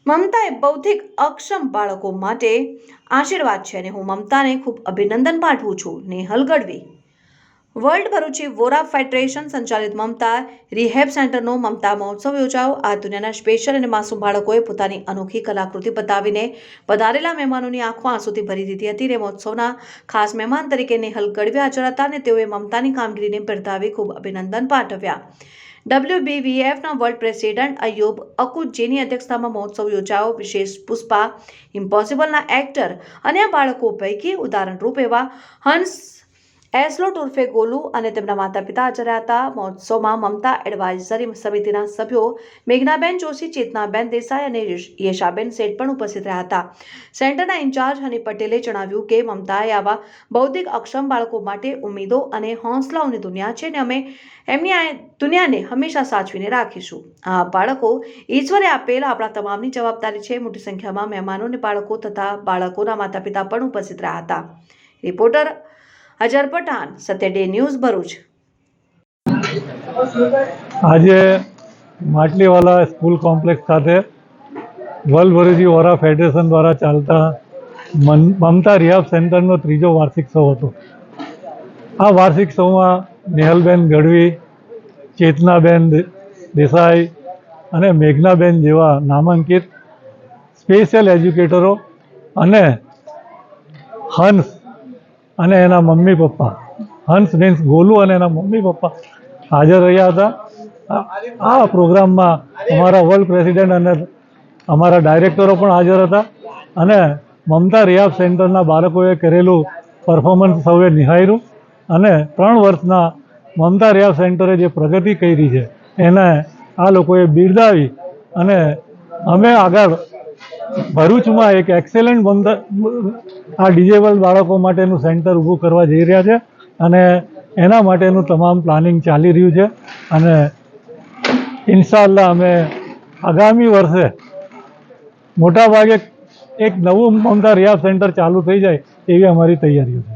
મમતા એ બૌદ્ધિક અક્ષમ બાળકો માટે આશીર્વાદ છે અને હું મમતાને ખૂબ અભિનંદન પાઠવું છું. નેહલ ગઢવી. વર્લ્ડ ભરૂચી વોરા ફેડરેશન સંચાલિત મમતા રિહેબ સેન્ટરનો મમતા મહોત્સવ યોજાયો. આ દુનિયાના સ્પેશિયલ અને માસૂમ બાળકોએ પોતાની અનોખી કલાકૃતિ બતાવીને પધારેલા મહેમાનોની આંખો આંસુથી ભરી દીધી હતી. મહોત્સવના ખાસ મહેમાન તરીકે નેહલ ગઢવી હાજર હતા અને તેઓએ મમતાની કામગીરીને બિરદાવી ખૂબ અભિનંદન પાઠવ્યા. WBVFના વર્લ્ડ પ્રેસિડેન્ટ અયુબ અકુજીની અધ્યક્ષતામાં મહોત્સવ યોજાયો. વિશેષ પુષ્પા ઇમ્પોસિબલના એક્ટર અને આ બાળકો પૈકી ઉદાહરણરૂપ એવા હંસ એસ્લોટ ઉર્ફે ગોલુ અને તેમના માતા પિતા હાજર હતા. મહોત્સવમાં મમતા એડવાઇઝરી સમિતિના સભ્યો મેઘનાબેન જોશી, ચેતનાબેન દેસાઈ અને યેશાબેન શેઠ પણ ઉપસ્થિત રહ્યા હતા. સેન્ટરના ઇન્ચાર્જ હની પટેલે જણાવ્યું કે મમતાએ આવા બૌદ્ધિક અક્ષમ બાળકો માટે ઉમેદો અને હોંસલાઓની દુનિયા છે અને અમે એમની આ દુનિયાને હંમેશા સાચવીને રાખીશું. આ બાળકો ઈશ્વરે આપેલ આપણા તમામની જવાબદારી છે. મોટી સંખ્યામાં મહેમાનો અને બાળકો તથા બાળકોના માતા પિતા પણ ઉપસ્થિત રહ્યા હતા. રિપોર્ટર અજર પઠાણ, સત્ય ડે ન્યૂઝ, ભરૂચ. આજે માટલીવાલા સ્કૂલ કોમ્પ્લેક્સ ખાતે વર્લ્ડ ભરૂચી વોરા ફેડરેશન દ્વારા ચાલતા મમતા રિહાબ સેન્ટરનો 3જો વાર્ષિક શો હતો. આ વાર્ષિક શોમાં નેહલબેન ગઢવી, ચેતનાબેન દેસાઈ અને મેઘનાબેન જેવા નામાંકિત સ્પેશિયલ એજ્યુકેટરો અને હંસ અને એના મમ્મી પપ્પા, હંસ મીન્સ ગોલુ અને એના મમ્મી પપ્પા હાજર રહ્યા હતા. આ પ્રોગ્રામમાં અમારા વર્લ્ડ પ્રેસિડેન્ટ અને અમારા ડાયરેક્ટરો પણ હાજર હતા અને મમતા રિહાબ સેન્ટરના બાળકોએ કરેલું પરફોર્મન્સ સૌએ નિહાળ્યું અને 3 વર્ષના મમતા રિહાબ સેન્ટરે જે પ્રગતિ કરી છે એને આ લોકોએ બિરદાવી અને અમે આગળ ભરૂચમાં એક એક્સેલન્ટ આ ડિઝેબલ બાળકો માટેનું સેન્ટર ઊભું કરવા જઈ રહ્યા છે અને એના માટેનું તમામ પ્લાનિંગ ચાલી રહ્યું છે અને ઇન્શાઅલ્લાહ અમે આગામી વર્ષે મોટાભાગે એક નવું મમતા રિહાબ સેન્ટર ચાલુ થઈ જાય એવી અમારી તૈયારીઓ છે.